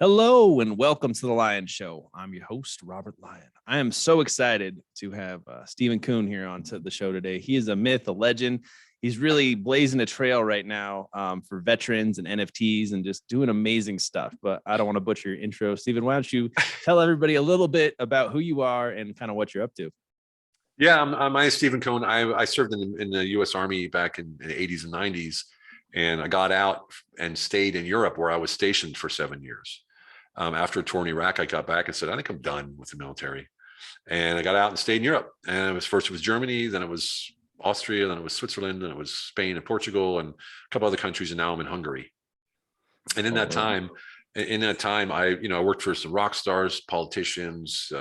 Hello and welcome to the Lion Show. I'm your host, Robert Lyon. I am so excited to have Stephen Kuhn here on to the show today. He is a myth, a legend. He's really blazing a trail right now for veterans and NFTs and just doing amazing stuff. But I don't want to butcher your intro. Stephen, why don't you tell everybody a little bit about who you are and kind of what you're up to? Yeah, my name is Stephen Kuhn. I served in the U.S. Army back in the 80s and 90s, and I got out and stayed in Europe where I was stationed for 7 years. After a tour in Iraq, I got back and said, I think I'm done with the military. And I got out and stayed in Europe. And it was Germany, then it was Austria, then it was Switzerland, then it was Spain and Portugal and a couple other countries. And now I'm in Hungary. And in that time, I worked for some rock stars, politicians,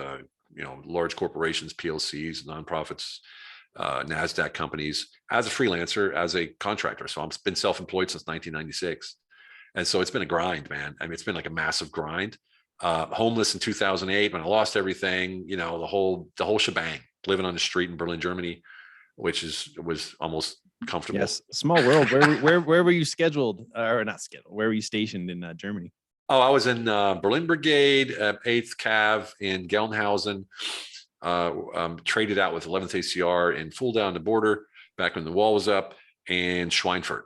large corporations, PLCs, nonprofits, NASDAQ companies as a freelancer, as a contractor. So I've been self-employed since 1996. And so it's been a grind, man. I mean, it's been like a massive grind. Homeless in 2008 when I lost everything, the whole shebang, living on the street in Berlin, Germany, was almost comfortable. Yes, small world. Where were you scheduled or not scheduled? Where were you stationed in Germany? Oh, I was in Berlin Brigade, 8th Cav in Gelnhausen, traded out with 11th ACR in Fulda on the border back when the wall was up, and Schweinfurt.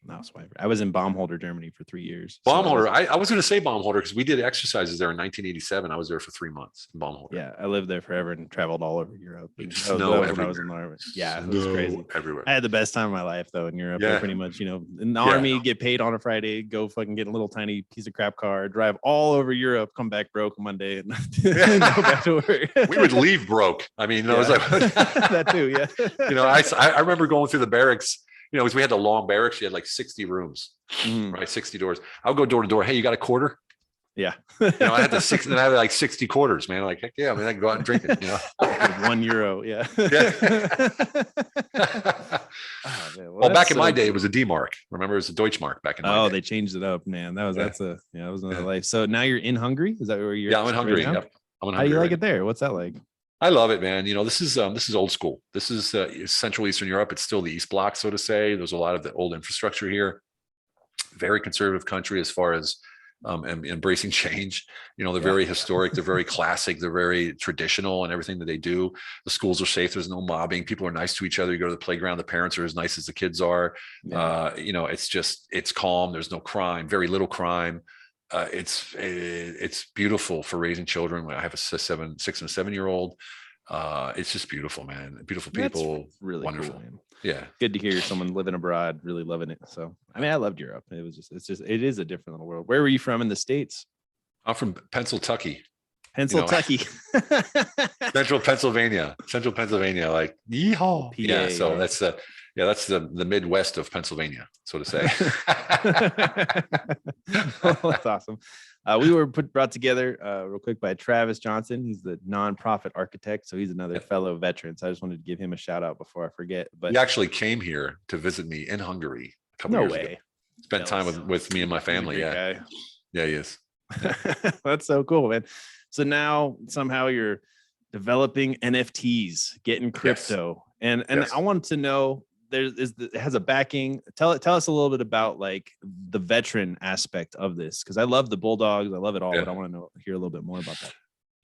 No, I was in Baumholder, Germany for 3 years. Baumholder. I was going to say Baumholder because we did exercises there in 1987. I was there for 3 months in Baumholder. Yeah, I lived there forever and traveled all over Europe. Snow everywhere. I was in the army. Yeah, it was crazy. Everywhere. I had the best time of my life though in Europe. Yeah. Pretty much, in the army, get paid on a Friday, go fucking get a little tiny piece of crap car, drive all over Europe, come back broke Monday, and go back to work. We would leave broke. I mean, it was like that too. Yeah. I remember going through the barracks. Because we had the long barracks, you had like 60 rooms, right? 60 doors. I would go door to door. Hey, you got a quarter? Yeah. I had I had like 60 quarters, man. Like, heck yeah, I mean, I can go out and drink it. €1. Yeah. Oh, man. Well, back in my day, it was a D-mark. Remember, it was a Deutschmark back in my day. Oh, they changed it up, man. That was another life. So now you're in Hungary? Is that where you're? Yeah, I'm in Hungary. Yep. I'm in Hungary. How do you like it there? What's that like? I love it, man. This is old school. This is Central Eastern Europe. It's still the East Bloc, so to say. There's a lot of the old infrastructure here. Very conservative country as far as embracing change. They're very historic. They're very classic. They're very traditional in everything that they do. The schools are safe. There's no mobbing. People are nice to each other. You go to the playground. The parents are as nice as the kids are. Yeah. It's calm. There's no crime. Very little crime. It's beautiful for raising children. I have a 6 and a 7-year-old. It's just beautiful, man. Beautiful people. That's really wonderful. Cool, man. Yeah. Good to hear someone living abroad, really loving it. So, I mean, I loved Europe. It is a different little world. Where were you from in the States? I'm from Pennsylvania. Central Pennsylvania, like yeehaw. Yeah. So that's the Midwest of Pennsylvania, so to say. That's awesome. We were brought together real quick by Travis Johnson. He's the nonprofit architect. So he's another fellow veteran. So I just wanted to give him a shout out before I forget. But he actually came here to visit me in Hungary a couple years ago. Spent time with me and my family. Yeah. Guy. Yeah, he is. That's so cool, man. So now somehow you're developing NFTs, getting crypto. Yes. And yes. I wanted to know, it has a backing. Tell us a little bit about like the veteran aspect of this, because I love the Bulldogs, I love it all, but I want to hear a little bit more about that.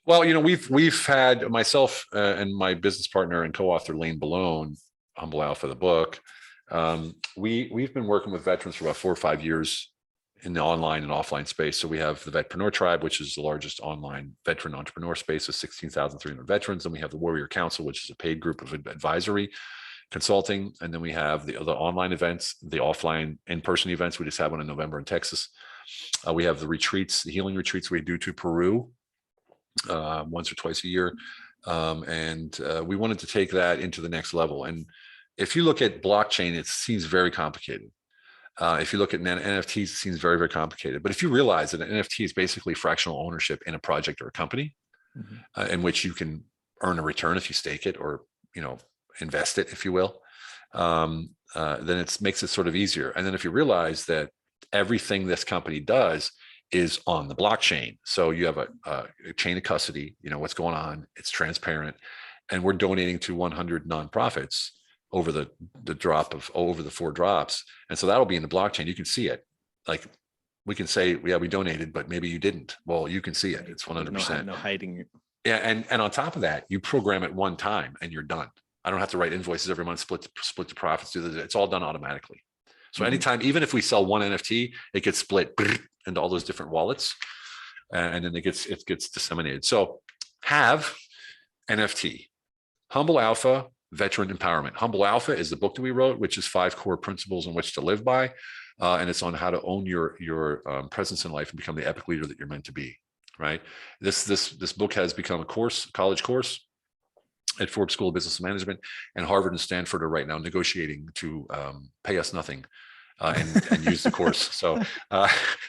Well, we've had myself and my business partner and co-author Lane Balone, Humble Alpha, the book. We've been working with veterans for about 4 or 5 years in the online and offline space. So we have the Vetpreneur Tribe, which is the largest online veteran entrepreneur space with 16,300 veterans. And we have the Warrior Council, which is a paid group of advisory consulting. And then we have the online events, the offline in-person events. We just had one in November in Texas. We have the retreats, the healing retreats we do to Peru once or twice a year. And we wanted to take that into the next level. And if you look at blockchain, it seems very complicated. If you look at NFTs, it seems very, very complicated. But if you realize that an NFT is basically fractional ownership in a project or a company, in which you can earn a return if you stake it or, invest it, if you will, then it makes it sort of easier. And then if you realize that everything this company does is on the blockchain, so you have a chain of custody, what's going on, it's transparent, and we're donating to 100 nonprofits over the 4 drops. And so that'll be in the blockchain. You can see it. Like we can say, yeah, we donated, but maybe you didn't. Well, you can see it. It's 100%. No hiding. Yeah. And on top of that, you program it one time and you're done. I don't have to write invoices every month, split the profits, do this. It's all done automatically. So anytime, even if we sell one NFT, it gets split into all those different wallets, and then it gets disseminated. So have NFT, Humble Alpha, Veteran Empowerment. Humble Alpha is the book that we wrote, which is 5 core principles in which to live by. And it's on how to own your presence in life and become the epic leader that you're meant to be. Right. This book has become a college course at Forbes School of Business Management, and Harvard and Stanford are right now negotiating to pay us nothing and use the course. So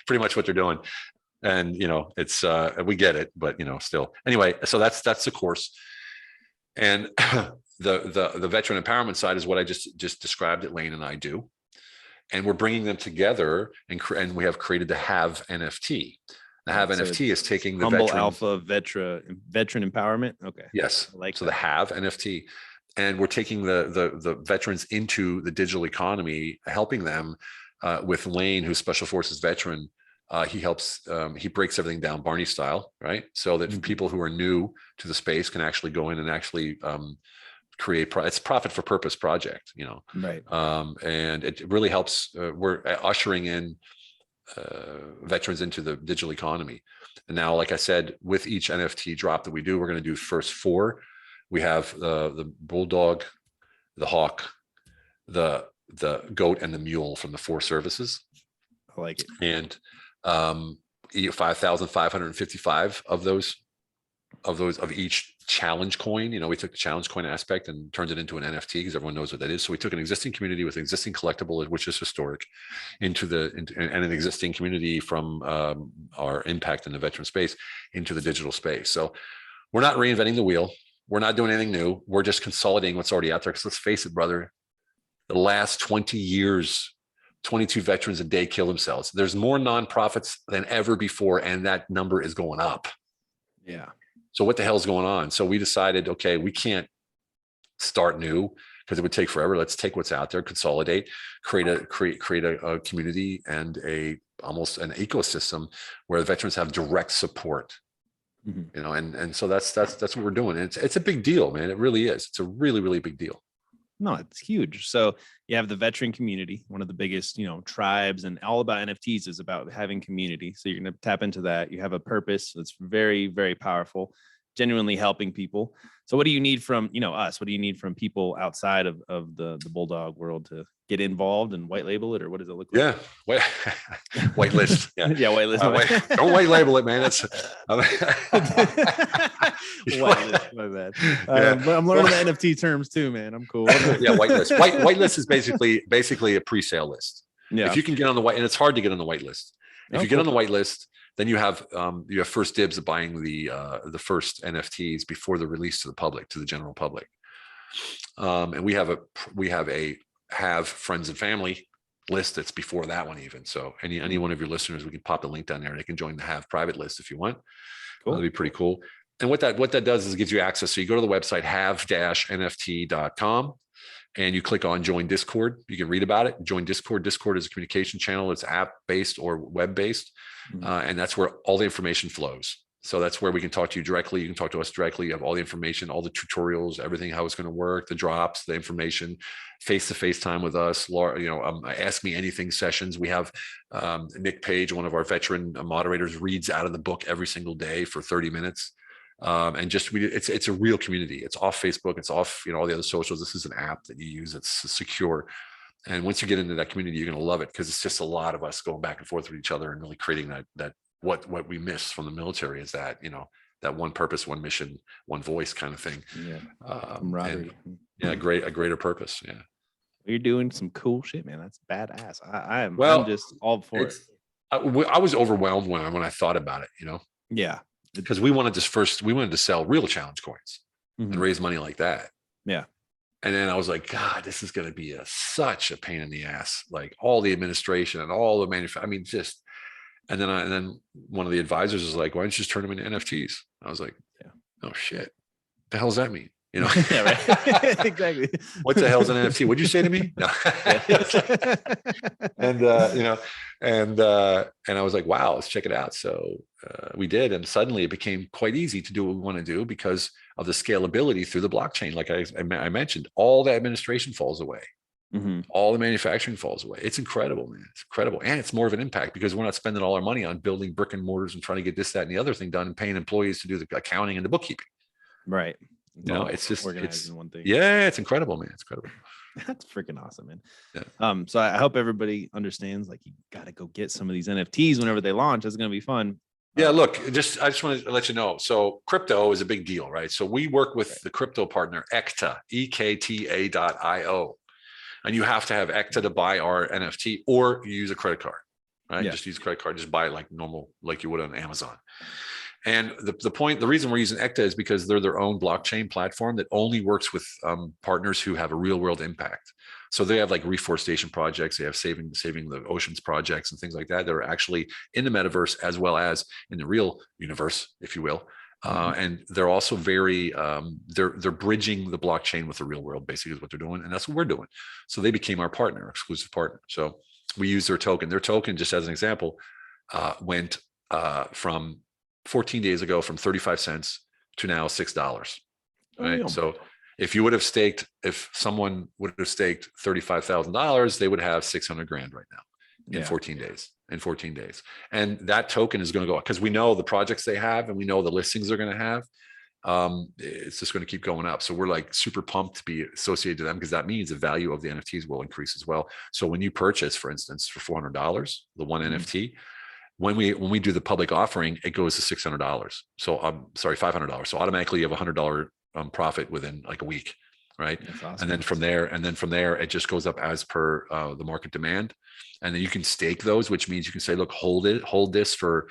pretty much what they're doing. And, it's, we get it, but, still. Anyway, so that's the course. And the veteran empowerment side is what I just described that Lane and I do. And we're bringing them together, and we have created the Have NFT. The Have NFT is taking the Humble Alpha veteran empowerment. Okay. Yes. So the Have NFT, and we're taking the veterans into the digital economy, helping them with Lane, who's Special Forces veteran. He helps, he breaks everything down Barney style, right? So that people who are new to the space can actually go in and actually create, it's profit for purpose project, Right. And it really helps. We're ushering in veterans into the digital economy. And now, like I said, with each NFT drop that we do, we're going to do first 4. We have the bulldog, the hawk, the goat, and the mule from the 4 services. I like it. And 5,555 of each challenge coin. We took the challenge coin aspect and turned it into an NFT because everyone knows what that is. So we took an existing community with an existing collectible, which is historic, and an existing community from our impact in the veteran space into the digital space. So we're not reinventing the wheel. We're not doing anything new. We're just consolidating what's already out there. Because let's face it, brother, the last 20 years, 22 veterans a day kill themselves. There's more nonprofits than ever before, and that number is going up. Yeah. So what the hell's going on? So we decided, okay, we can't start new because it would take forever. Let's take what's out there, consolidate, create a community and almost an ecosystem where the veterans have direct support. And so that's what we're doing. And it's a big deal, man. It really is. It's a really, really big deal. No, it's huge. So you have the veteran community, one of the biggest, tribes, and all about NFTs is about having community. So you're going to tap into that. You have a purpose that's very, very powerful, genuinely helping people. So what do you need from, us? What do you need from people outside of the Bulldog world to get involved and white label it, or what does it look like? Yeah. White list. Yeah. Yeah. White list. Don't white label it, man. It's white list, my bad. But I'm learning the NFT terms too, man. I'm cool. Yeah. White list. White list is basically a pre-sale list. Yeah. If you can get on the white, and it's hard to get on the white list. If you get on the white list, then you have first dibs of buying the first NFTs before they're released to the public, to the general public. And we have a friends and family list that's before that one even. So any one of your listeners, we can pop the link down there. They can join the Have private list if you want. Cool. That'd be pretty cool. And what that does is it gives you access. So you go to the website have-nft.com. and you click on join Discord. You can read about it. Join Discord. Discord is a communication channel. It's app-based or web-based. And that's where all the information flows. So that's where we can talk to you directly. You can talk to us directly. You have all the information, all the tutorials, everything, how it's going to work, the drops, the information, face-to-face time with us. Ask me anything sessions. We have Nick Page, one of our veteran moderators, reads out of the book every single day for 30 minutes. It's a real community. It's off Facebook. It's off, all the other socials. This is an app that you use. It's secure. And once you get into that community, you're going to love it because it's just a lot of us going back and forth with each other and really creating that what we miss from the military is that, that one purpose, one mission, one voice kind of thing. Yeah. Camaraderie. A greater purpose. Yeah. You're doing some cool shit, man. That's badass. I'm just all for it. I was overwhelmed when I thought about it, Yeah. Because we wanted to sell real challenge coins and raise money like that. Yeah. And then I was like, God, this is going to be such a pain in the ass, like all the administration and all the manufacturing. And then one of the advisors was like, why don't you just turn them into NFTs? I was like, oh shit, the hell does that mean? You know, Yeah, right. Exactly. what the hell's an NFT? What'd you say to me? No. And and I was like, wow, let's check it out. So we did, and suddenly it became quite easy to do what we want to do because of the scalability through the blockchain. Like I mentioned, all the administration falls away. Mm-hmm. All the manufacturing falls away. It's incredible, man. It's incredible. And it's more of an impact because we're not spending all our money on building brick and mortars and trying to get this, that, and the other thing done and paying employees to do the accounting and the bookkeeping. Right. It's just organized in one thing. Yeah, it's incredible, man. It's incredible. That's freaking awesome, man. Yeah. So I hope everybody understands, like, you got to go get some of these NFTs whenever they launch. It's going to be fun. Yeah, look, I just want to let you know. So crypto is a big deal, right? So we work with the crypto partner EKTA, EKTA.io. And you have to have EKTA to buy our NFT, or you use a credit card, right? Yeah. Just use a credit card, just buy it like normal, like you would on Amazon. And the reason we're using EKTA is because they're their own blockchain platform that only works with partners who have a real world impact. So they have like reforestation projects, they have saving the oceans projects and things like that. They're actually in the metaverse as well as in the real universe, if you will. And they're also very, they're bridging the blockchain with the real world, basically is what they're doing. And that's what we're doing. So they became our partner, exclusive partner. So we use their token. Their token, just as an example, went from 14 days ago from 35 cents to now $6. Right. So if someone would have staked $35,000, they would have 600 grand right now in 14 days. And that token is going to go because we know the projects they have and we know the listings they're going to have. It's just going to keep going up. So we're like super pumped to be associated to them because that means the value of the NFTs will increase as well. So when you purchase, for instance, for $400, the one NFT, when we do the public offering, it goes to $600. So I'm sorry, $500. So automatically you have $100 profit within like a week. Right. Awesome. And then from there, it just goes up as per the market demand. And then you can stake those, which means you can say, look, hold this for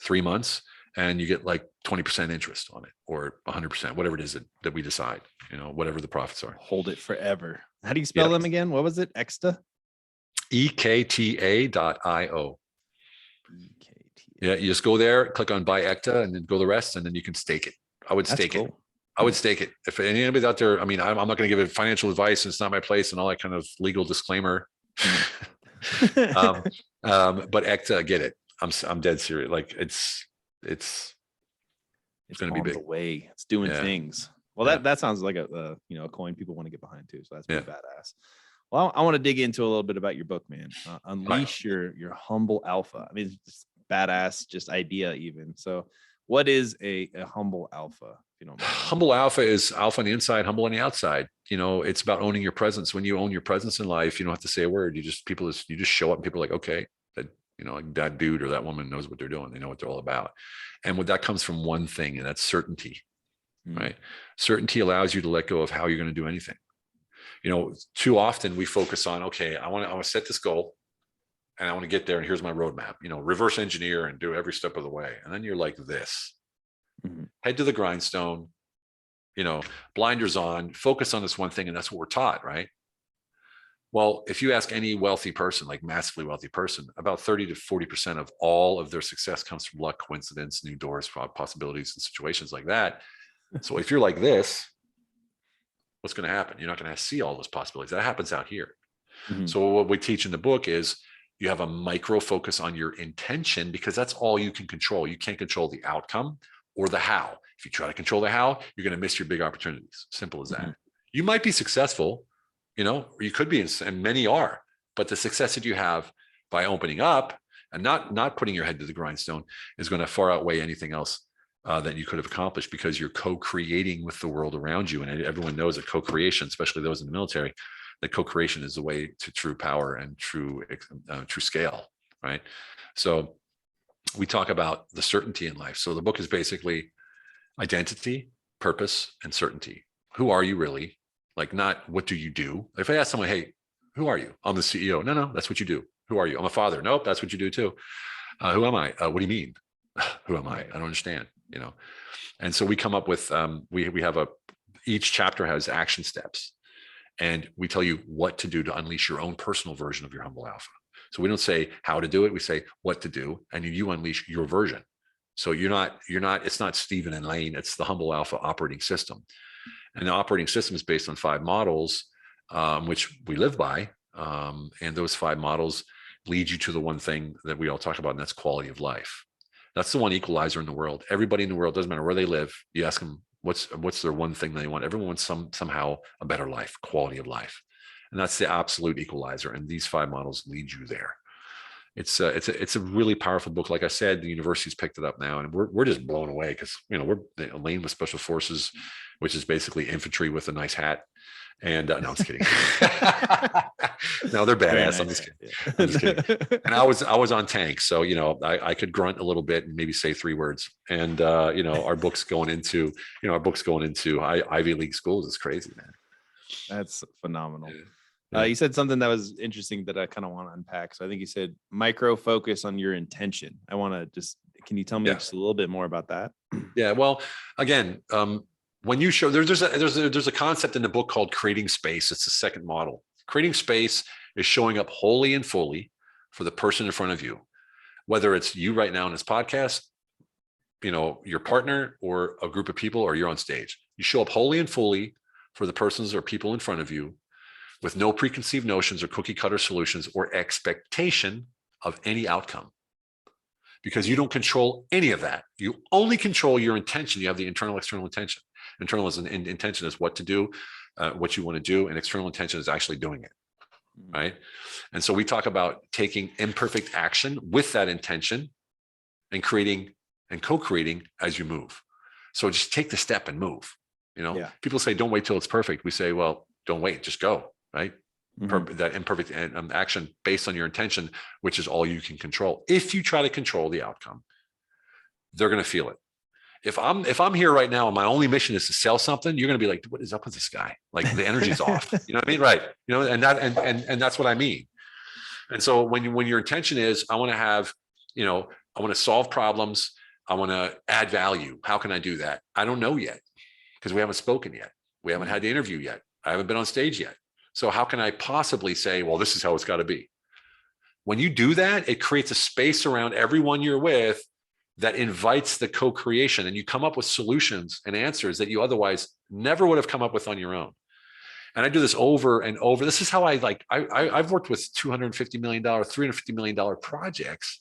3 months and you get like 20% interest on it or 100%, whatever it is that we decide, whatever the profits are. Hold it forever. How do you spell them again? What was it? EKTA? EKTA.io. Yeah. You just go there, click on buy EKTA and then go the rest. And then you can stake it. I would stake it. I would stake it. If anybody's out there, I mean, I'm not going to give it financial advice. It's not my place and all that kind of legal disclaimer. But EKTA, get it. I'm dead serious. Like it's going to be big. The way it's doing things. Well, that sounds like a coin people want to get behind too. So that's pretty badass. Well, I want to dig into a little bit about your book, man. Unleash your humble alpha. I mean, it's badass, just idea even. So what is a humble alpha? If you don't mind. Humble alpha is alpha on the inside, humble on the outside. It's about owning your presence. When you own your presence in life, you don't have to say a word. You just show up and people are like, okay, that, like that dude or that woman knows what they're doing. They know what they're all about. And what that comes from one thing, and that's certainty, right? Certainty allows you to let go of how you're going to do anything. Too often we focus on, okay, I want to set this goal and I want to get there. And here's my roadmap, reverse engineer and do every step of the way. And then you're like this, head to the grindstone, blinders on, focus on this one thing. And that's what we're taught, right? Well, if you ask any wealthy person, like massively wealthy person, about 30 to 40% of all of their success comes from luck, coincidence, new doors, possibilities, and situations like that. So if you're like this, what's going to happen? You're not going to see all those possibilities. That happens out here. So what we teach in the book is you have a micro focus on your intention because that's all you can control. You can't control the outcome or the how. If you try to control the how, you're going to miss your big opportunities. Simple as that. You might be successful, or you could be, and many are, but the success that you have by opening up and not putting your head to the grindstone is going to far outweigh anything else that you could have accomplished because you're co-creating with the world around you. And everyone knows that co-creation, especially those in the military, that co-creation is the way to true power and true scale, right? So we talk about the certainty in life. So the book is basically identity, purpose, and certainty. Who are you really? Like, not what do you do? If I ask someone, hey, who are you? I'm the CEO. No, that's what you do. Who are you? I'm a father. Nope, that's what you do too. Who am I? What do you mean? Who am I? I don't understand, And so we come up with, we have each chapter has action steps. And we tell you what to do to unleash your own personal version of your humble alpha. So we don't say how to do it. We say what to do, and you unleash your version. So it's not Stephen and Lane. It's the humble alpha operating system. And the operating system is based on 5 models, which we live by. And those 5 models lead you to the one thing that we all talk about, and that's quality of life. That's the one equalizer in the world. Everybody in the world, doesn't matter where they live, you ask them what's their one thing they want. Everyone wants somehow a better life, quality of life. And that's the absolute equalizer. And these 5 models lead you there. It's a really powerful book. Like I said, the university's picked it up now, and we're just blown away because, we're Lane with Special Forces, which is basically infantry with a nice hat. And no, I'm just kidding. No, they're badass. Nice. I'm just kidding. Yeah. I'm just kidding. And I was on tank, so I could grunt a little bit and maybe say 3 words. And our book's going into Ivy League schools. It's crazy, man. That's phenomenal. Yeah. You said something that was interesting that I kind of want to unpack. So I think you said micro focus on your intention. I want to can you tell me just a little bit more about that? Yeah. Well, again, when you show there's a concept in the book called creating space. It's the second model. Creating space is showing up wholly and fully for the person in front of you, whether it's you right now in this podcast, your partner or a group of people, or you're on stage. You show up wholly and fully for the persons or people in front of you, with no preconceived notions or cookie cutter solutions or expectation of any outcome, because you don't control any of that. You only control your intention. You have the internal, external intention. Internal is intention is what to do, what you want to do, and external intention is actually doing it, right? And so we talk about taking imperfect action with that intention and creating and co-creating as you move. So just take the step and move. People say, don't wait till it's perfect. We say, well, don't wait, just go. Right? Mm-hmm. That imperfect action based on your intention, which is all you can control. If you try to control the outcome, they're going to feel it. If I'm here right now and my only mission is to sell something, you're going to be like, what is up with this guy? Like the energy's off. You know what I mean? Right. And that's what I mean. And so when your intention is, I want to have, I want to solve problems. I want to add value. How can I do that? I don't know yet, because we haven't spoken yet. We haven't had the interview yet. I haven't been on stage yet. So how can I possibly say, well, this is how it's got to be? When you do that, it creates a space around everyone you're with that invites the co-creation, and you come up with solutions and answers that you otherwise never would have come up with on your own. And I do this over and over. This is how I've worked with $250 million, $350 million projects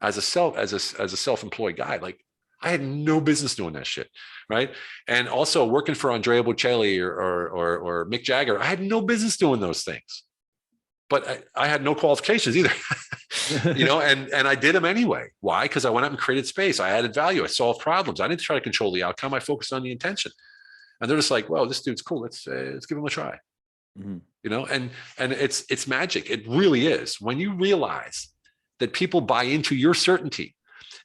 as a self-employed guy. Like, I had no business doing that shit, right? And also working for Andrea Bocelli or Mick Jagger, I had no business doing those things, but I had no qualifications either, and I did them anyway. Why? Because I went out and created space. I added value. I solved problems. I didn't try to control the outcome. I focused on the intention. And they're just like, well, this dude's cool. Let's give him a try. Mm-hmm. And it's magic. It really is. When you realize that people buy into your certainty.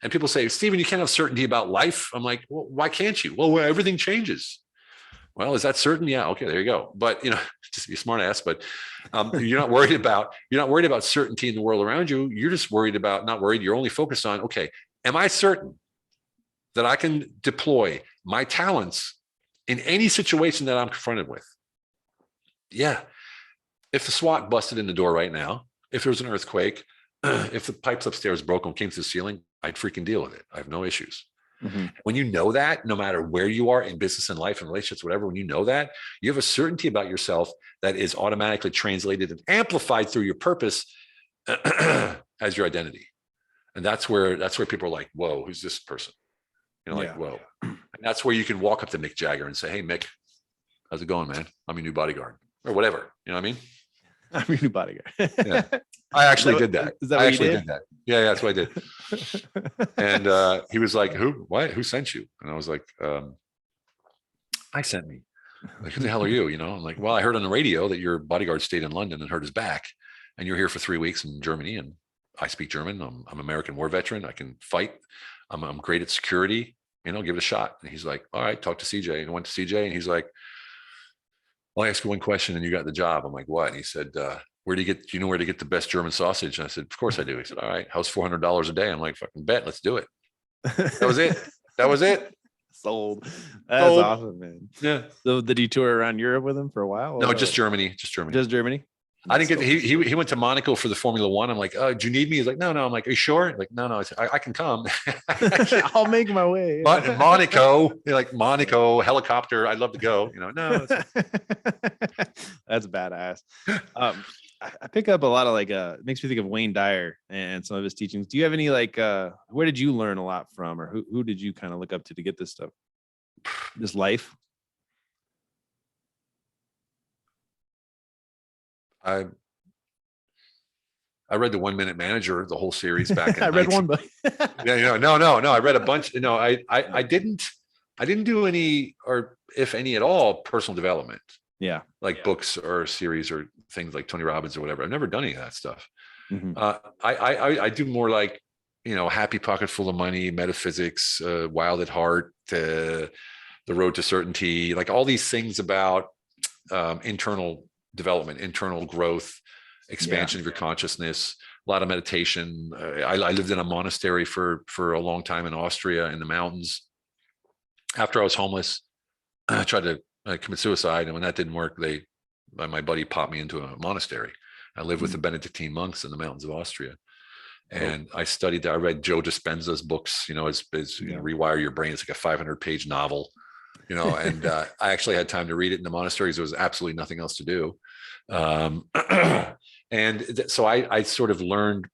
And people say, Stephen, you can't have certainty about life. I'm like, well, why can't you? Well, everything changes. Well, is that certain? Yeah. Okay, there you go. But just be a smart ass. But you're not worried about certainty in the world around you. You're just not worried. You're only focused on, okay, am I certain that I can deploy my talents in any situation that I'm confronted with? Yeah. If the SWAT busted in the door right now, if there was an earthquake, if the pipes upstairs broke and came to the ceiling, I'd freaking deal with it. I have no issues. Mm-hmm. When you know that, no matter where you are in business and life and relationships, whatever, when you know that, you have a certainty about yourself that is automatically translated and amplified through your purpose as your identity. And that's where people are like, whoa, who's this person? Whoa. And that's where you can walk up to Mick Jagger and say, hey, Mick, how's it going, man? I'm your new bodyguard, or whatever. You know what I mean? I'm your new bodyguard. Yeah. I actually did that. Is that what you did? Yeah, that's what I did. And he was like, who? What? Who sent you? And I was like, I sent me. Like, who the hell are you? I'm like, well, I heard on the radio that your bodyguard stayed in London and hurt his back, and you're here for 3 weeks in Germany, and I speak German. I'm an American war veteran. I can fight. I'm great at security. Give it a shot. And he's like, all right, talk to CJ. And I went to CJ, and he's like, well, I asked you one question and you got the job. I'm like, what? And he said, do you know where to get the best German sausage? And I said, of course I do. He said, all right, how's $400 a day? I'm like, fucking bet, let's do it. That was it. Sold. That's awesome, man. Yeah. So did you tour around Europe with him for a while? No, just Germany. Just Germany? I didn't get he went to Monaco for the Formula One. I'm like, oh, do you need me? He's like, no. I'm like, are you sure? Like, no. I can come. I'll make my way. But Monaco, like Monaco helicopter, I'd love to go. No. That's badass. I pick up a lot of like it makes me think of Wayne Dyer and some of his teachings. Do you have any like where did you learn a lot from, or who did you kind of look up to get this stuff? This life? I read the 1 Minute Manager, the whole series back in I read one book. Yeah, no. I read a bunch. I didn't do any, or if any at all, personal development. Yeah. Like books or series or things like Tony Robbins or whatever. I've never done any of that stuff. Mm-hmm. I do more like, Happy Pocket Full of Money, Metaphysics, Wild at Heart, The Road to Certainty, like all these things about internal development, internal growth, expansion of your consciousness, a lot of meditation. I lived in a monastery for a long time in Austria in the mountains. After I was homeless, I tried to commit suicide, and when that didn't work, my buddy popped me into a monastery. I lived with the Benedictine monks in the mountains of Austria, and I studied there. I read Joe Dispenza's books. Rewire Your Brain. It's like a 500-page novel. And I actually had time to read it in the monasteries. There was absolutely nothing else to do. And so I sort of learned,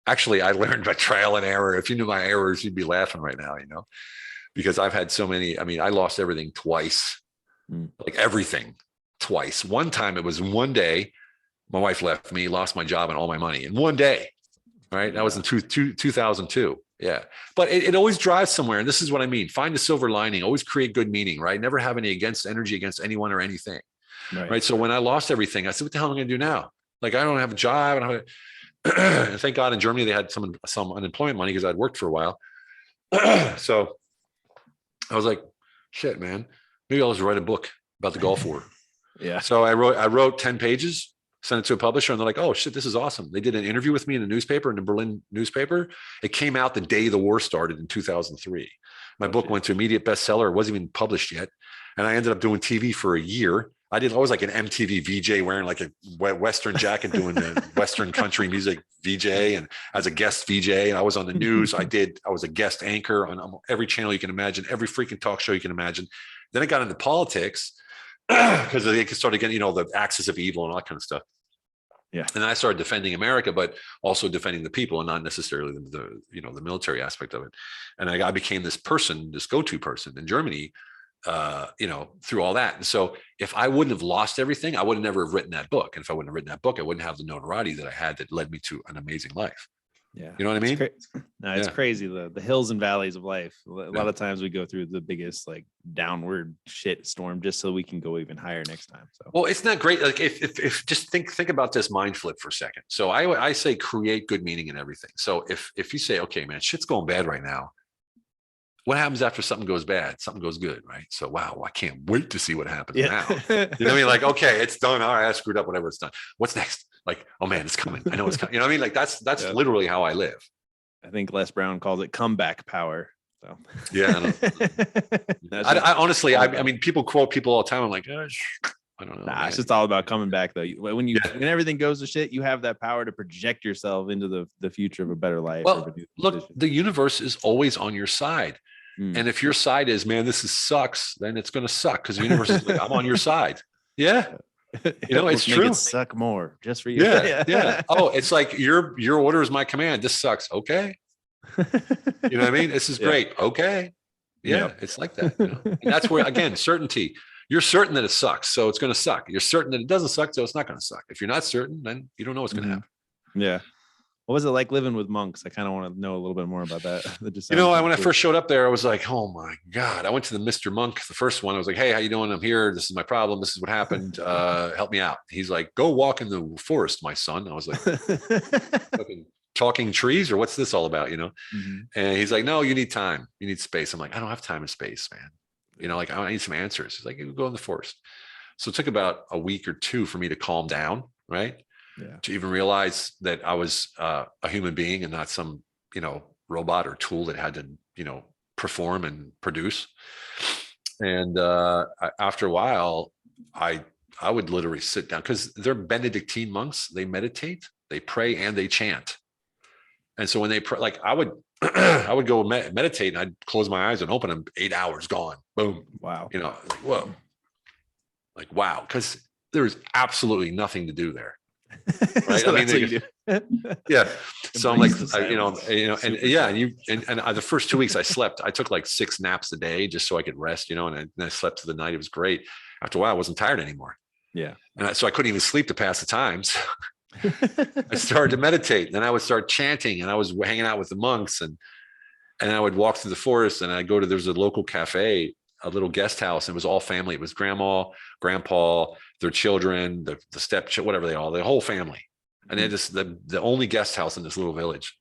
actually, I learned by trial and error. If you knew my errors, you'd be laughing right now, because I've had so many. I mean, I lost everything twice, like everything twice. One time it was one day, my wife left me, lost my job and all my money in one day. Right. That was in 2002. Yeah. But it always drives somewhere. And this is what I mean. Find a silver lining, always create good meaning, right? Never have any energy against anyone or anything. Right. So when I lost everything, I said, what the hell am I going to do now? Like, I don't have a job. And thank God in Germany, they had some unemployment money because I'd worked for a while. So I was like, shit, man, maybe I'll just write a book about the Gulf War. Yeah. So I wrote 10 pages, sent it to a publisher, and they're like, oh shit, this is awesome. They did an interview with me in the Berlin newspaper. It came out the day the war started in 2003. My book went to immediate bestseller. It wasn't even published yet. And I ended up doing TV for a year. I was like an MTV VJ wearing like a Western jacket, doing the Western country music VJ, and as a guest VJ, and I was on the news. I was a guest anchor on every channel you can imagine, every freaking talk show you can imagine. Then I got into politics because they started getting, the axis of evil and all that kind of stuff. Yeah. And I started defending America, but also defending the people and not necessarily the military aspect of it. And I became this go-to person in Germany, through all that. And so if I wouldn't have lost everything, I would have never have written that book. And if I wouldn't have written that book, I wouldn't have the notoriety that I had that led me to an amazing life. Yeah. You know what I mean? It's crazy. The hills and valleys of life. A lot of times we go through the biggest like downward shit storm just so we can go even higher next time. So, well, it's not great. Like if just think about this mind flip for a second. So I say create good meaning in everything. So if you say, okay, man, shit's going bad right now. What happens after something goes bad? Something goes good, right? So, wow, I can't wait to see what happens now. You know what I mean? Like, okay, it's done. All right, I screwed up, whatever, it's done. What's next? Like, oh man, it's coming. I know it's coming. You know what I mean? Like that's literally how I live. I think Les Brown calls it comeback power. So yeah. I honestly, I mean, people quote people all the time. I'm like, I don't know. Nah, it's just all about coming back though. When everything goes to shit, you have that power to project yourself into the future of a better life. Well, look, the universe is always on your side. And if your side is, man, this sucks, then it's going to suck because the universe is like, I'm on your side. Yeah. It's true. It suck more just for you. Yeah. Oh, it's like your order is my command. This sucks. Okay. You know what I mean? This is great. Okay. Yeah. It's like that. And that's where, again, certainty. You're certain that it sucks, so it's going to suck. You're certain that it doesn't suck, so it's not going to suck. If you're not certain, then you don't know what's going to happen. Yeah. What was it like living with monks? I kind of want to know a little bit more about that. When I first showed up there, I was like, oh my God. I went to the Mr. Monk, the first one. I was like, hey, how you doing? I'm here. This is my problem. This is what happened. Help me out. He's like, go walk in the forest, my son. I was like, talking trees, or what's this all about? And he's like, no, you need time. You need space. I'm like, I don't have time and space, man. I need some answers. He's like, you go in the forest. So it took about a week or two for me to calm down, right? Yeah. To even realize that I was a human being and not some, robot or tool that had to, perform and produce. And after a while, I would literally sit down because they're Benedictine monks. They meditate, they pray, and they chant. And so when they pray, like I would I would go meditate and I'd close my eyes and open them, 8 hours gone. Boom. Wow. You know, like, whoa. Like, wow. Because there's absolutely nothing to do there. Right. So I mean, that's what you do. yeah. So I'm like, and Super the first 2 weeks I slept, I took like 6 naps a day just so I could rest, and I slept through the night. It was great. After a while, I wasn't tired anymore. Yeah. And so I couldn't even sleep to pass the time. So I started to meditate. Then I would start chanting, and I was hanging out with the monks, and I would walk through the forest, and I'd go to, there's a local cafe, a little guest house. And it was all family. It was grandma, grandpa, their children, the whatever they all, the whole family. And they're just the only guest house in this little village.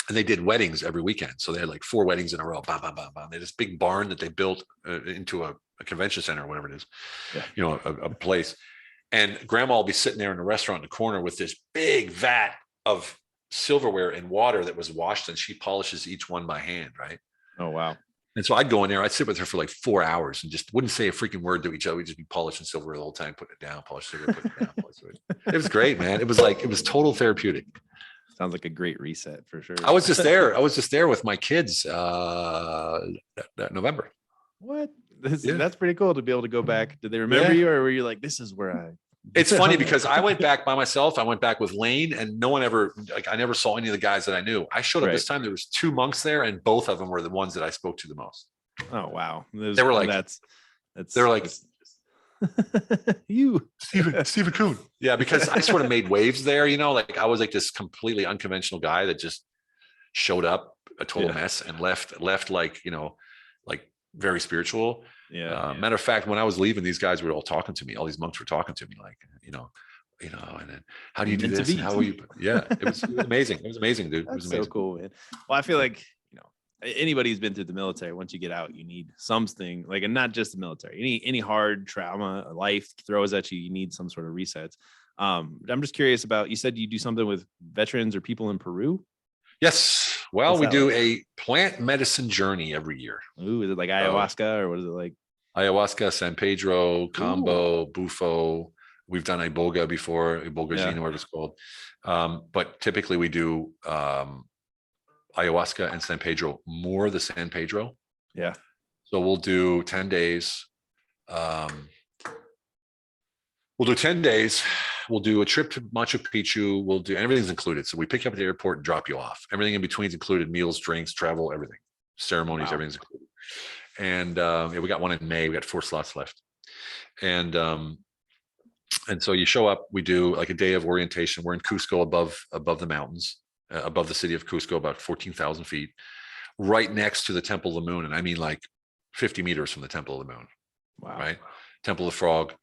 And they did weddings every weekend. So they had like 4 weddings in a row. Bam, bam, bam, bam. They had this big barn that they built into a convention center or whatever it is, a place. And grandma will be sitting there in a restaurant in the corner with this big vat of silverware and water that was washed, and she polishes each one by hand. Right. Oh, wow. And so I'd go in there, I'd sit with her for like 4 hours and just wouldn't say a freaking word to each other. We'd just be polishing silverware the whole time, putting it down, polish silverware, putting it down, polish it. It was great, man. It was total therapeutic. Sounds like a great reset for sure. I was just there with my kids that November. What? That's pretty cool to be able to go back. Did they remember you, or were you like, this is where I? It's funny because I went back by myself. I went back with Lane, and no one ever, I never saw any of the guys that I knew. I showed up this time. There was 2 monks there, and both of them were the ones that I spoke to the most. Oh, wow. They were like, they were like, you, Stephen Kuhn. Yeah, because I sort of made waves there, like I was like this completely unconventional guy that just showed up a total mess and left like, like very spiritual. Yeah. Matter of fact, when I was leaving, these guys were all talking to me. All these monks were talking to me, like, and then how do you do this? And how will you? Yeah, it was amazing. It was amazing, dude. It was amazing. So cool, man. Well, I feel like anybody who's been through the military, once you get out, you need something like, and not just the military. Any hard trauma, life throws at you, you need some sort of resets. I'm just curious about. You said you do something with veterans or people in Peru. Yes. Well, What's we that do like? a plant medicine journey every year. Ooh, is it like ayahuasca or what is it like? Ayahuasca, San Pedro, Combo, Bufo. We've done Iboga before, Iboga, whatever it's called. But typically we do ayahuasca and San Pedro, more the San Pedro. Yeah. So we'll do 10 days. We'll do 10 days. We'll do a trip to Machu Picchu. We'll do, everything's included. So we pick you up at the airport and drop you off. Everything in between is included: meals, drinks, travel, everything, ceremonies, everything's included. And we got one in May. We got 4 slots left. And so you show up, we do like a day of orientation. We're in Cusco above the mountains, above the city of Cusco, about 14,000 feet, right next to the Temple of the Moon. And I mean like 50 meters from the Temple of the Moon. Wow. Right? Temple of the Frog,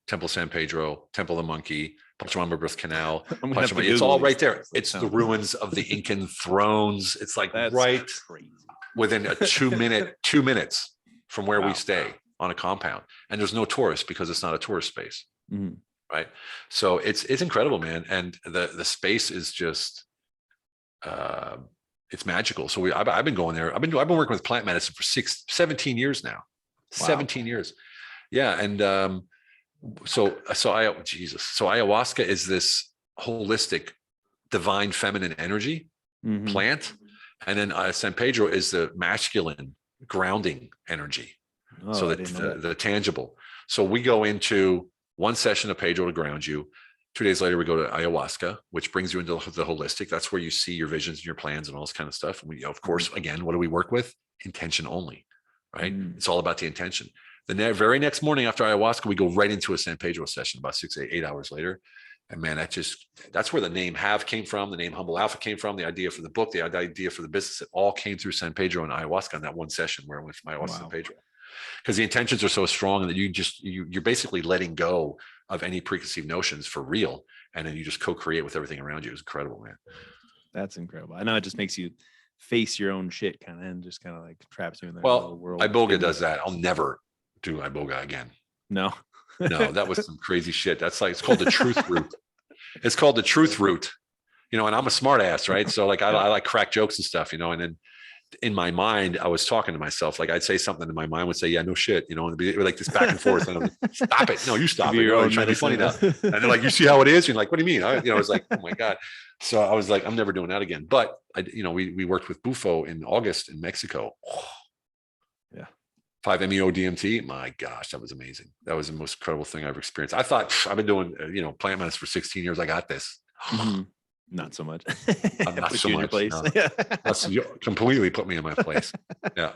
Temple of San Pedro, Temple of the Monkey, Pachamama Canal. It's all right there. It's the ruins of the Incan thrones. It's like right crazy. Within a 2 minutes from where we stay on a compound. And there's no tourists because it's not a tourist space. Mm-hmm. Right. So it's incredible, man. And the space is just, it's magical. So I've been going there. I've been working with plant medicine for 17 years now. Wow. 17 years. Yeah. And so ayahuasca is this holistic, divine feminine energy plant. And then San Pedro is the masculine grounding energy. Oh, so the tangible. So we go into one session of Pedro to ground you. 2 days later, we go to ayahuasca, which brings you into the holistic. That's where you see your visions and your plans and all this kind of stuff. And we, of course, again, what do we work with? Intention only, right? It's all about the intention. The very next morning after ayahuasca, we go right into a San Pedro session about 8 hours later. And man, that's where the name Have came from. The name Humble Alpha came from. The idea for the book, the idea for the business, it all came through San Pedro and ayahuasca in that one session where I went from ayahuasca to San Pedro. Because the intentions are so strong that you're basically letting go of any preconceived notions for real. And then you just co-create with everything around you. It's incredible, man. That's incredible. I know it just makes you face your own shit kind of, and just kind of like traps you in that little world. Iboga does that. I'll never do Iboga again. No, that was some crazy shit. That's like, it's called the truth route. It's called the truth route, and I'm a smart ass, right? So like, I like crack jokes and stuff, and then in my mind, I was talking to myself. Like I'd say something and my mind would say, yeah, no shit, and it'd be like this back and forth. And I'm like, stop it. No, you stop it. Your No, you're own trying to be funny now. medicine. And they're like, you see how it is? You're like, what do you mean? It was like, oh my God. So I was like, I'm never doing that again. But we worked with Bufo in August in Mexico. Oh, yeah. 5-MeO DMT. My gosh, that was amazing. That was the most incredible thing I've ever experienced. I thought I've been doing, plant medicine for 16 years. I got this. Mm-hmm. Not so much. Not Put so you in your much. place. No. That's completely put me in my place. Yeah.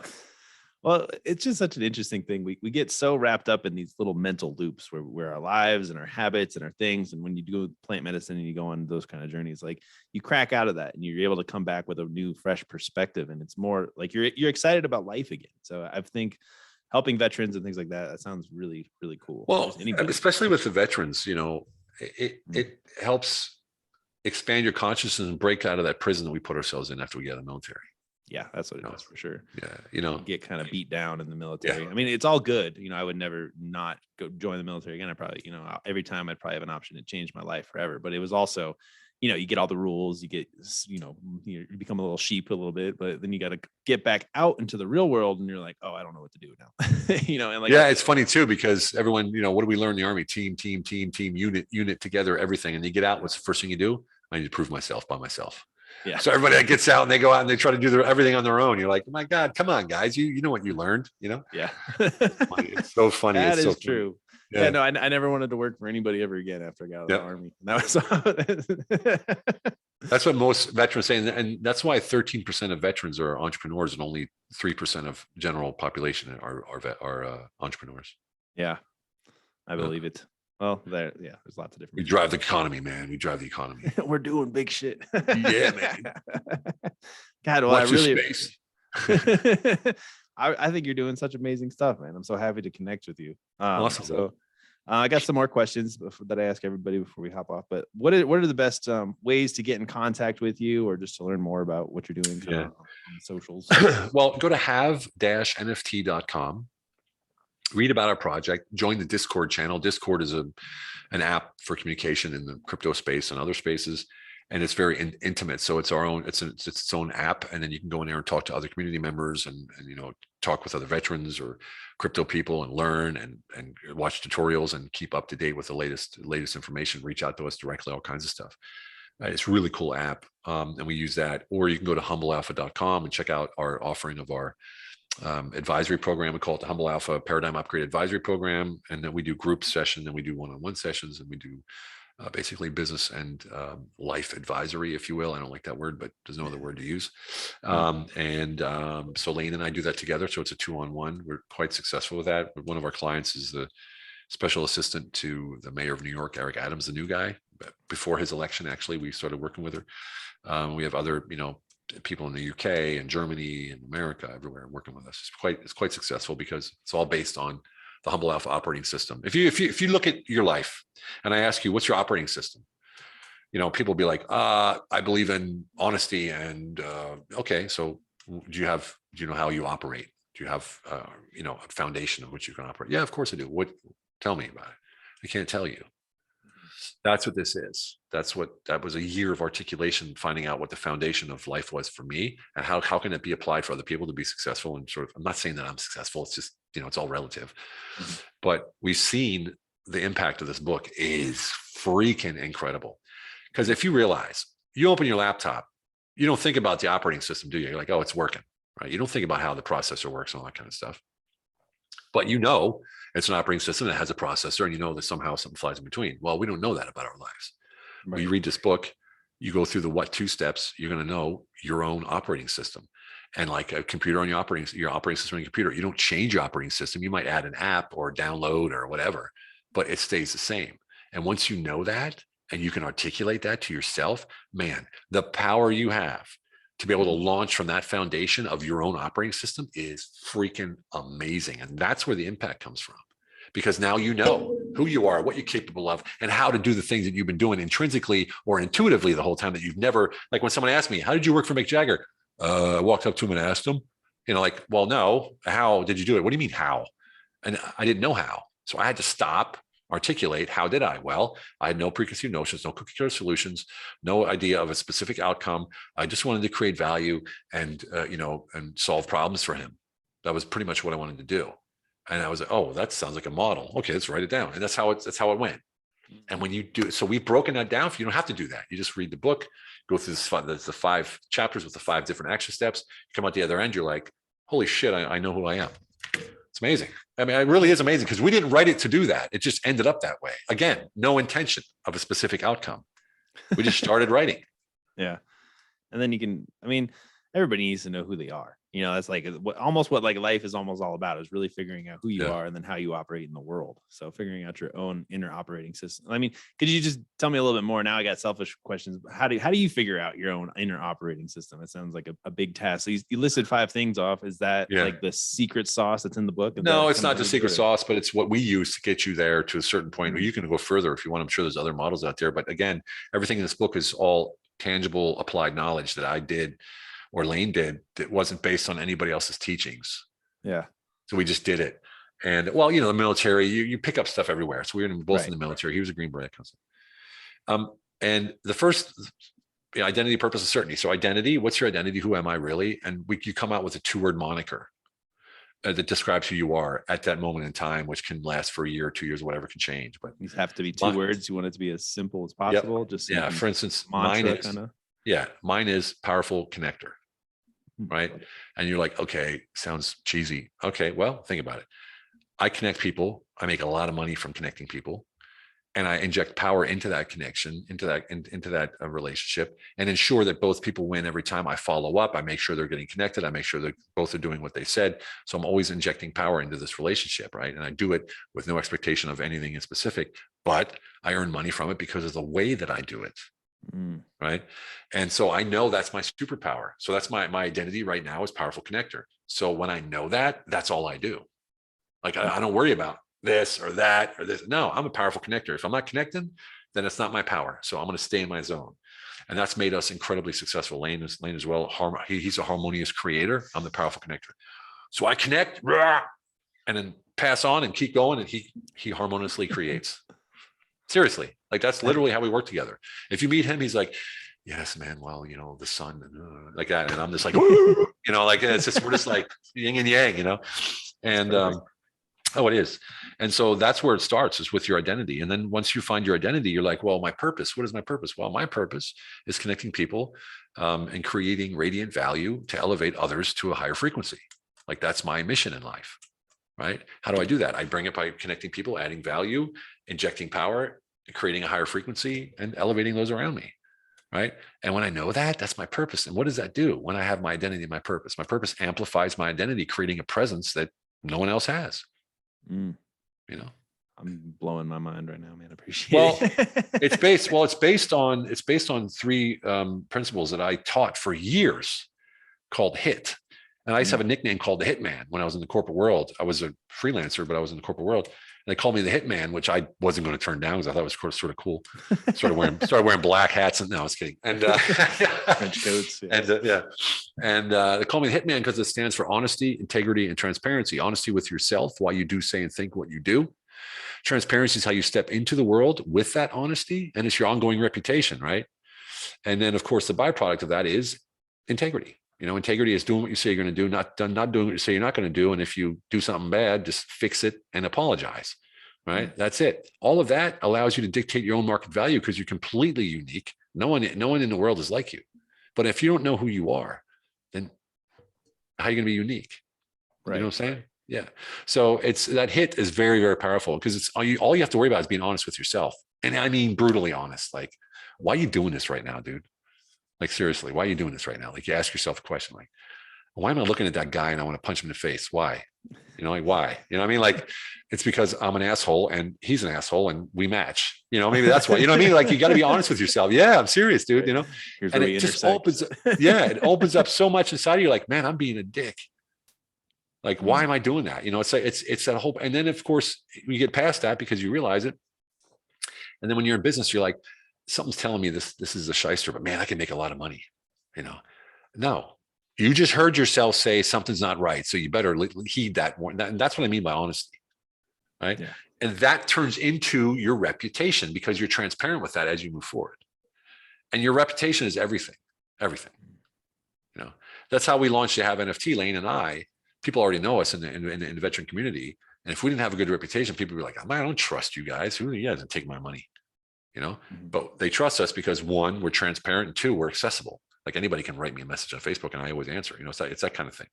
Well, it's just such an interesting thing. We get so wrapped up in these little mental loops where our lives and our habits and our things. And when you do plant medicine and you go on those kind of journeys, like you crack out of that and you're able to come back with a new, fresh perspective. And it's more like you're excited about life again. So I think helping veterans and things like that sounds really, really cool. Well, especially with the veterans, it helps expand your consciousness and break out of that prison that we put ourselves in after we get out of the military. Yeah, that's what it is for sure. Yeah. You get kind of beat down in the military. Yeah. I mean, it's all good. I would never not go join the military again. I probably, every time I'd probably have an option to change my life forever. But it was also, you get all the rules, you get, you become a little sheep a little bit, but then you got to get back out into the real world and you're like, oh, I don't know what to do now. And like, yeah, it's funny too, because everyone, what do we learn in the Army? Team, unit together, everything. And you get out, what's the first thing you do? I need to prove myself by myself. Yeah. So everybody that gets out and they go out and they try to do everything on their own. You're like, oh my God, come on, guys. You know what you learned, Yeah. It's so funny. That it's so is true. Funny. Yeah, no, I never wanted to work for anybody ever again after I got out of the Army. That was that's what most veterans say. And that's why 13% of veterans are entrepreneurs and only 3% of general population are entrepreneurs. Yeah, I believe it. Well, there's lots of different. We drive the economy, man. We drive the economy. We're doing big shit. Yeah, man. God, well, watch I really. I think you're doing such amazing stuff, man. I'm so happy to connect with you. Awesome. So, I got some more questions that I ask everybody before we hop off. But what are the best ways to get in contact with you, or just to learn more about what you're doing on socials? Well, go to have-nft.com. Read about our project, join the Discord channel. Discord is an app for communication in the crypto space and other spaces. And it's very intimate. So it's its own app. And then you can go in there and talk to other community members and talk with other veterans or crypto people and learn and watch tutorials and keep up to date with the latest information, reach out to us directly, all kinds of stuff. It's a really cool app. And we use that. Or you can go to humblealpha.com and check out our offering of our advisory program. We call it the Humble Alpha Paradigm Upgrade Advisory Program. And then we do group session, then we do one-on-one sessions, and we do basically business and life advisory, if you will. I don't like that word, but there's no other word to use. So Lane and I do that together. So it's a 2-on-1. We're quite successful with that. One of our clients is the special assistant to the mayor of New York, Eric Adams, the new guy. Before his election, actually, we started working with her. We have other, people in the UK and Germany and America, everywhere working with us. It's quite successful because it's all based on the Humble Alpha operating system. If you look at your life and I ask you, what's your operating system? People will be like, I believe in honesty. And okay, so do you know how you operate? Do you have a foundation of which you can operate? Yeah, of course I do. Tell me about it. I can't tell you. That's what this is. That was a year of articulation, finding out what the foundation of life was for me and how can it be applied for other people to be successful. And I'm not saying that I'm successful. It's just, it's all relative, but we've seen the impact of this book is freaking incredible. Because if you realize you open your laptop, you don't think about the operating system, do you? You're like, oh, it's working, right? You don't think about how the processor works and all that kind of stuff. But it's an operating system that has a processor, and that somehow something flies in between. Well, we don't know that about our lives. Right. When you read this book, you go through the what two steps, you're going to know your own operating system. And like a computer on your operating system on your computer, you don't change your operating system. You might add an app or download or whatever, but it stays the same. And once you know that and you can articulate that to yourself, man, the power you have to be able to launch from that foundation of your own operating system is freaking amazing. And that's where the impact comes from. Because now you know who you are, what you're capable of, and how to do the things that you've been doing intrinsically or intuitively the whole time that you've never, like when someone asked me, how did you work for Mick Jagger? I walked up to him and asked him, well, no, how did you do it? What do you mean how? And I didn't know how. So I had to stop, articulate, how did I? Well, I had no preconceived notions, no cookie cutter solutions, no idea of a specific outcome. I just wanted to create value and, and solve problems for him. That was pretty much what I wanted to do. And I was like, oh, that sounds like a model. Okay, let's write it down. And that's how it went. And when you do, so we've broken that down. You don't have to do that. You just read the book, go through the 5 chapters with the 5 different action steps. You come out the other end, you're like, holy shit, I know who I am. It's amazing. I mean, it really is amazing because we didn't write it to do that. It just ended up that way. Again, no intention of a specific outcome. We just started writing. Yeah. And then everybody needs to know who they are. That's like almost what like life is almost all about, is really figuring out who you are and then how you operate in the world. So figuring out your own inner operating system. I mean, could you just tell me a little bit more? Now I got selfish questions. How do you figure out your own inner operating system? It sounds like a big task. So you listed 5 things off. Is that like the secret sauce that's in the book? No, it's not the secret sauce, but it's what we use to get you there to a certain point. Or you can go further if you want. I'm sure there's other models out there. But again, everything in this book is all tangible, applied knowledge that I did or Lane did that wasn't based on anybody else's teachings. Yeah. So we just did it. And well, the military, you pick up stuff everywhere. So we were both in the military. He was a Green Beret. And the first identity, purpose, and certainty. So identity, what's your identity? Who am I really? And you come out with a 2-word moniker that describes who you are at that moment in time, which can last for a year, 2 years, whatever can change. But these have to be 2 words. You want it to be as simple as possible. Yep. Just for instance, mine is powerful connector. Right. And you're like, okay, sounds cheesy. Okay, well, think about it. I connect people. I make a lot of money from connecting people, and I inject power into that connection, into that relationship, and ensure that both people win every time. I follow up. I make sure they're getting connected. I make sure that both are doing what they said. So I'm always injecting power into this relationship. Right. And I do it with no expectation of anything in specific, but I earn money from it because of the way that I do it. Right. And so I know that's my superpower. So that's my identity right now is powerful connector. So when I know that, that's all I do. Like I don't worry about this or that or this. No, I'm a powerful connector. If I'm not connecting, then it's not my power. So I'm going to stay in my zone. And that's made us incredibly successful. Lane as well. He's a harmonious creator. I'm the powerful connector. So I connect and then pass on and keep going. And he harmoniously creates. Seriously, like that's literally how we work together. If you meet him, he's like, yes, man. Well, the sun like that. And I'm just like, like it's just, we're just like yin and yang, and it is. And so that's where it starts, is with your identity. And then once you find your identity, you're like, well, my purpose, what is my purpose? Well, my purpose is connecting people and creating radiant value to elevate others to a higher frequency. Like that's my mission in life. Right? How do I do that? I bring it by connecting people, adding value, injecting power, creating a higher frequency, and elevating those around me. Right? And when I know that, that's my purpose. And what does that do? When I have my identity and my purpose amplifies my identity, creating a presence that no one else has. I'm blowing my mind right now, man. I appreciate it. It's based on 3 principles that I taught for years called HIT. And I used to have a nickname called the Hitman when I was in the corporate world. I was a freelancer, but I was in the corporate world. And they called me the Hitman, which I wasn't going to turn down because I thought it was sort of cool. Started wearing black hats. And no, I was kidding. And French coats. Yeah. And they call me the Hitman because it stands for honesty, integrity, and transparency. Honesty with yourself, why you do, say, and think what you do. Transparency is how you step into the world with that honesty, and it's your ongoing reputation, right? And then, of course, the byproduct of that is integrity. Integrity is doing what you say you're going to do, not doing what you say you're not going to do. And if you do something bad, just fix it and apologize, right? That's it. All of that allows you to dictate your own market value because you're completely unique. No one in the world is like you. But if you don't know who you are, then how are you going to be unique? Right. You know what I'm saying? Yeah. So it's that HIT is very, very powerful because it's all you have to worry about is being honest with yourself. And I mean, brutally honest. Like, why are you doing this right now, dude? Like, seriously, why are you doing this right now? Like, you ask yourself a question like, why am I looking at that guy and I want to punch him in the face? Why? Why? What I mean? Like, it's because I'm an asshole and he's an asshole and we match. Maybe that's why. You know what I mean? Like, you got to be honest with yourself. Yeah, I'm serious, dude. Here's and it just opens. It opens up so much inside of you. Like, man, I'm being a dick. Like, why am I doing that? It's like it's that whole. And then, of course, you get past that because you realize it. And then when you're in business, you're like, something's telling me this is a shyster, but man, I can make a lot of money. No, you just heard yourself say something's not right. So you better heed that more. And that's what I mean by honesty. right? Yeah. And that turns into your reputation because you're transparent with that as you move forward. And your reputation is everything, everything. You know, that's how we launched to have NFT. Lane and I, people already know us in the veteran community. And if we didn't have a good reputation, people would be like, I don't trust you guys. Who you guys don't take my money, you know? But they trust us because one, we're transparent, and two, we're accessible. Like anybody can write me a message on Facebook and I always answer, you know, it's that kind of thing.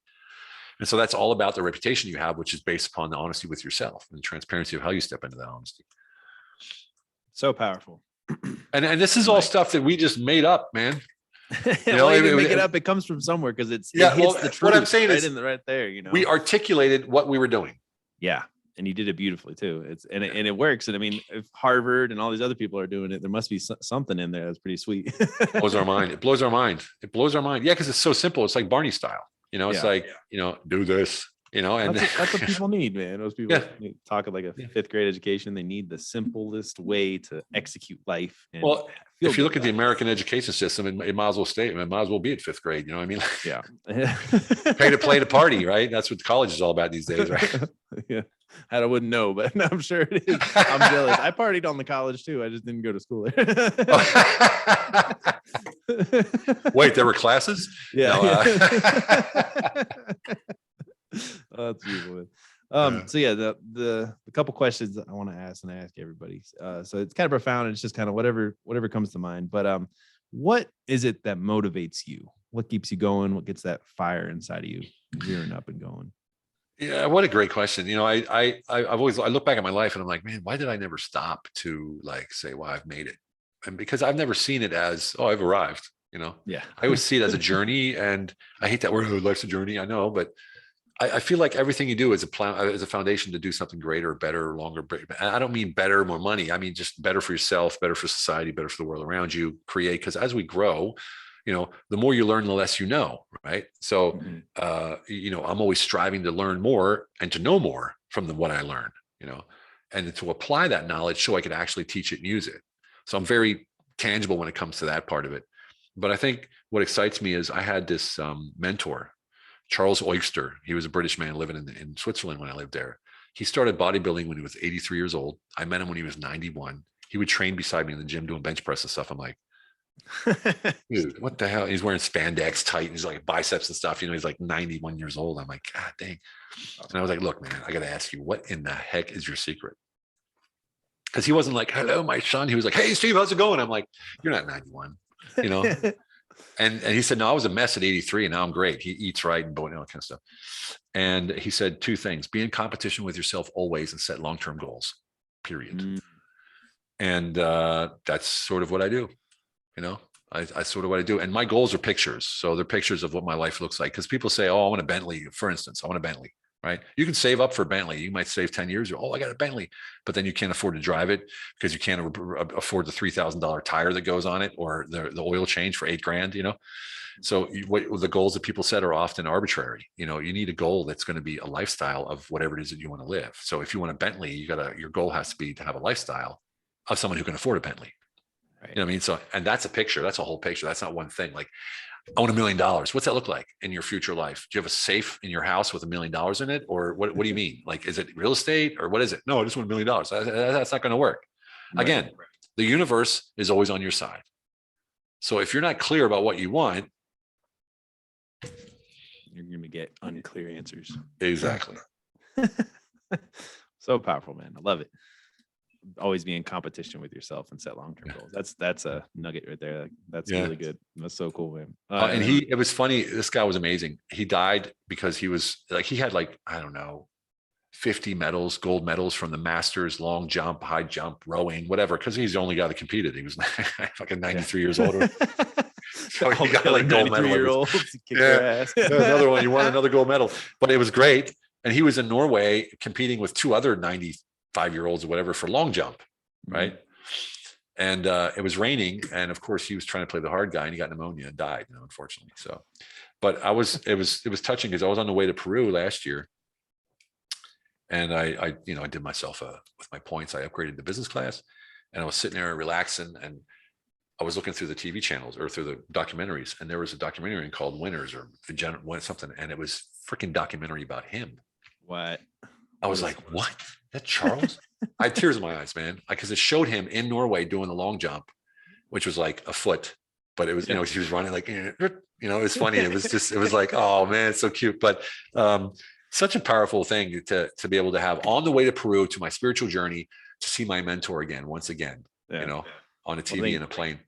And so that's all about the reputation you have, which is based upon the honesty with yourself and the transparency of how you step into that honesty. So powerful. And this is all stuff that we just made up, man. You know, you make it up. It comes from somewhere because it hits the truth. What I'm saying is right there. You know, we articulated what we were doing. Yeah, and you did it beautifully too. It works. And I mean, if Harvard and all these other people are doing it, there must be something in there that's pretty sweet. Blows our mind. It blows our mind. It blows our mind. Yeah, because it's so simple. It's like Barney style. You know, it's like, you know, do this. You know, and that's what people need, man. Those people talk like a fifth grade education. They need the simplest way to execute life. And well, if you look at the American education system, it might as well stay. It might as well be at fifth grade. You know what I mean? Yeah. Pay to play to party, right? That's what college is all about these days, right? Yeah. I wouldn't know, but I'm sure it is. I'm jealous. I partied on the college too. I just didn't go to school there. Wait, there were classes? Yeah. Oh, that's beautiful. So yeah, the couple questions that I want to ask, and I ask everybody. So it's kind of profound, and it's just kind of whatever comes to mind. But what is it that motivates you? What keeps you going? What gets that fire inside of you, gearing up and going? Yeah, what a great question. You know, I look back at my life and I'm like, man, why did I never stop to like say, well, I've made it? And because I've never seen it as, oh, I've arrived. You know, I always see it as a journey, and I hate that word. Oh, life's a journey. I know, but I feel like everything you do is a foundation to do something greater, better, longer. I don't mean better, more money. I mean just better for yourself, better for society, better for the world around you. Create, because as we grow, you know, the more you learn, the less you know, right? So, you know, I'm always striving to learn more and to know more from what I learn, you know, and to apply that knowledge so I could actually teach it and use it. So I'm very tangible when it comes to that part of it. But I think what excites me is I had this mentor, Charles Oyster. He was a British man living in Switzerland when I lived there. He started bodybuilding when he was 83 years old. I met him when he was 91. He would train beside me in the gym doing bench press and stuff. I'm like, dude, what the hell? He's wearing spandex tight and he's like biceps and stuff. You know, he's like 91 years old. I'm like, God dang. And I was like, look, man, I got to ask you, what in the heck is your secret? Because he wasn't like, hello, my son. He was like, hey, Steve, how's it going? I'm like, you're not 91, you know? And he said, no, I was a mess at 83 and now I'm great. He eats right and all that kind of stuff. And he said two things: be in competition with yourself always and set long-term goals, period. And that's sort of what I do. You know, I sort of what I do. And my goals are pictures. So they're pictures of what my life looks like. Because people say, oh, I want a Bentley, for instance. I want a Bentley, right? You can save up for a Bentley. You might save 10 years. Oh, I got a Bentley. But then you can't afford to drive it because you can't afford the $3,000 tire that goes on it, or the oil change for $8,000, you know? So the goals that people set are often arbitrary. You know, you need a goal that's going to be a lifestyle of whatever it is that you want to live. So if you want a Bentley, your goal has to be to have a lifestyle of someone who can afford a Bentley. Right. You know what I mean? So, and that's a picture. That's a whole picture. That's not one thing. Like, I want $1 million. What's that look like in your future life? Do you have a safe in your house with $1 million in it? Or what do you mean? Like, is it real estate or what is it? No, I just want $1 million. That's not going to work. Right. Again, the universe is always on your side. So if you're not clear about what you want, you're going to get unclear answers. Exactly. So powerful, man. I love it. Always be in competition with yourself and set long-term goals. That's a nugget right there. That's really good. That's so cool, man. And it was funny. This guy was amazing. He died because he was like, he had like, I don't know, 50 medals, gold medals from the Masters, long jump, high jump, rowing, whatever. Cause he's the only guy that competed. He was fucking 93 years old. So he got like gold medal. Another one. You won another gold medal, but it was great. And he was in Norway competing with two other 95-year-olds or whatever for long jump, right? And it was raining, and of course he was trying to play the hard guy, and he got pneumonia and died, unfortunately. So, but it was touching because I was on the way to Peru last year, and I did myself with my points. I upgraded to business class, and I was sitting there relaxing, and I was looking through the TV channels or through the documentaries, and there was a documentary called Winners or something, and it was freaking documentary about him. What? I was like, what? That Charles? I had tears in my eyes, man. Because it showed him in Norway doing the long jump, which was like a foot, but it was, he was running like, it was funny. It was like, oh man, it's so cute. But such a powerful thing to be able to have on the way to Peru, to my spiritual journey, to see my mentor again, once again, on a TV and a plane.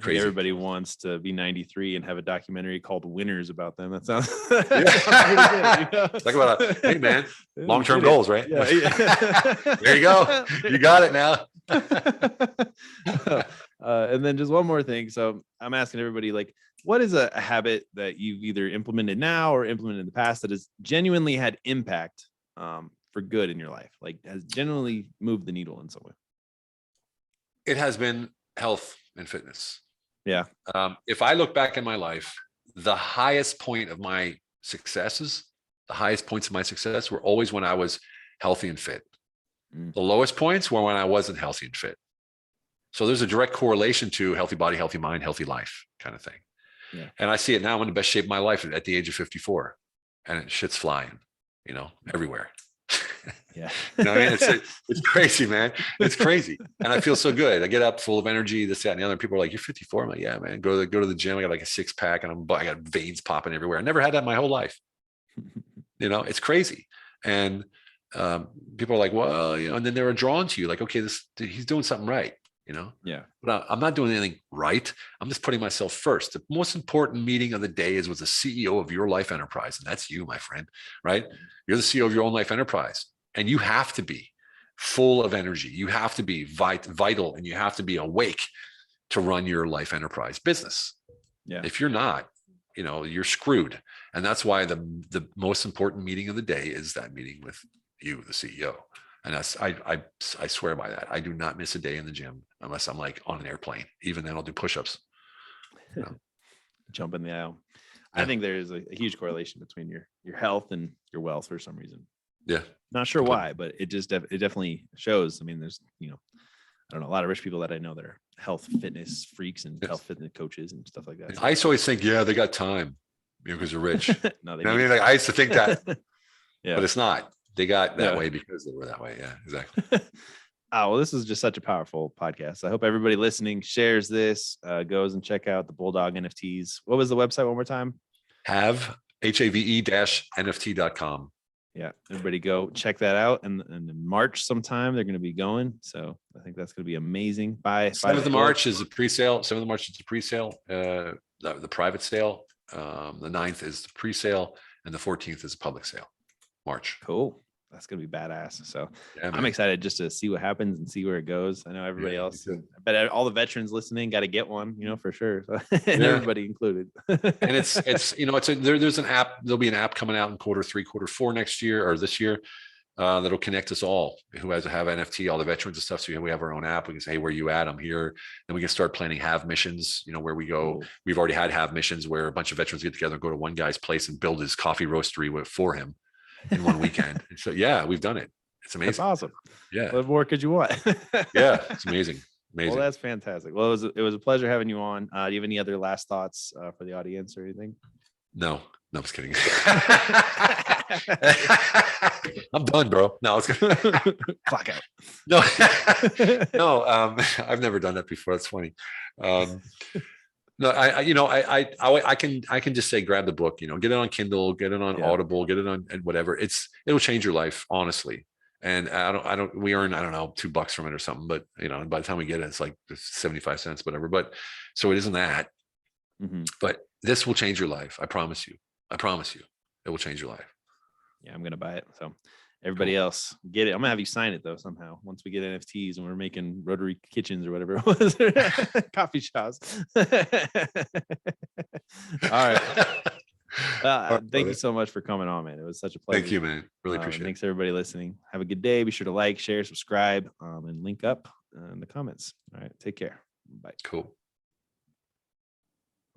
Crazy. Everybody wants to be 93 and have a documentary called Winners about them. That sounds, Talk about hey man, long-term goals, right? Yeah. There you go. You got it now. And then just one more thing. So I'm asking everybody, like, what is a habit that you've either implemented now or implemented in the past that has genuinely had impact for good in your life? Like, has genuinely moved the needle in some way? It has been health and fitness. Yeah. If I look back in my life, the highest point of my successes, the highest points of my success were always when I was healthy and fit. The lowest points were when I wasn't healthy and fit. So there's a direct correlation to healthy body, healthy mind, healthy life kind of thing. Yeah. And I see it now. I'm in the best shape of my life at the age of 54, and shit's flying, everywhere. Yeah. I mean, it's crazy, man. It's crazy. And I feel so good. I get up full of energy, this, that, and the other. People are like, you're 54. I'm like, yeah, man, go to the gym. I got like a 6-pack and I got veins popping everywhere. I never had that my whole life. It's crazy. And people are like, well, and then they were drawn to you like, okay, he's doing something right. Yeah. But I'm not doing anything right. I'm just putting myself first. The most important meeting of the day is with the CEO of your life enterprise. And that's you, my friend, right? You're the CEO of your own life enterprise. And you have to be full of energy. You have to be vital, and you have to be awake to run your life enterprise business. Yeah. If you're not, you're screwed. And that's why the most important meeting of the day is that meeting with you, the CEO. And that's, I swear by that. I do not miss a day in the gym unless I'm like on an airplane. Even then I'll do push-ups. Jump in the aisle. Yeah. I think there is a huge correlation between your health and your wealth for some reason. Yeah. Not sure why, but it definitely shows. I mean, there's, I don't know, a lot of rich people that I know that are health fitness freaks and health fitness coaches and stuff like that. I used to always think, yeah, they got time because they're rich. No, I mean, like I used to think that, yeah, but it's not. They got that way because they were that way. Yeah, exactly. Well, this is just such a powerful podcast. I hope everybody listening shares this, goes and check out the Bulldog NFTs. What was the website one more time? HAVE-NFT.com. Yeah, everybody go check that out. And in March sometime they're going to be going. So I think that's going to be amazing. 7th of March is the pre-sale. 7th of March is the pre-sale, the private sale. The 9th is the pre-sale, and the 14th is the public sale. March. Cool. That's going to be badass. So yeah, I'm excited just to see what happens and see where it goes. I know everybody else, I bet all the veterans listening got to get one, for sure. So, and everybody included. And it's there's an app, there'll be an app coming out in Q3, Q4 next year or this year that'll connect us all who have NFT, all the veterans and stuff. So we have our own app. We can say, hey, where you at? I'm here. And we can start planning have missions, where we go. Cool. We've already had have missions where a bunch of veterans get together and go to one guy's place and build his coffee roastery for him in one weekend. And so, yeah, we've done it. It's amazing. That's awesome. Yeah. What more could you want? Yeah. It's amazing. Amazing. Well, that's fantastic. Well, it was a pleasure having you on. Do you have any other last thoughts for the audience or anything? No, I'm just kidding. I'm done, bro. No, it's good. Clock out. No, I've never done that before. That's funny. No, I can just say, grab the book, get it on Kindle, get it on Audible, get it on and whatever. It'll change your life, honestly. And we earn, $2 from it or something, but by the time we get it, it's like 75 cents, whatever. But so it isn't that, but this will change your life. I promise you, it will change your life. Yeah. I'm going to buy it. So everybody else get it. I'm gonna have you sign it though somehow once we get NFTs and we're making rotary kitchens or whatever it was. Coffee shops. All right. Thank you so much for coming on, man. It was such a pleasure. Thank you, man. Really appreciate it. Thanks everybody listening. Have a good day. Be sure to like, share, subscribe, and link up in the comments. All right. Take care. Bye. Cool.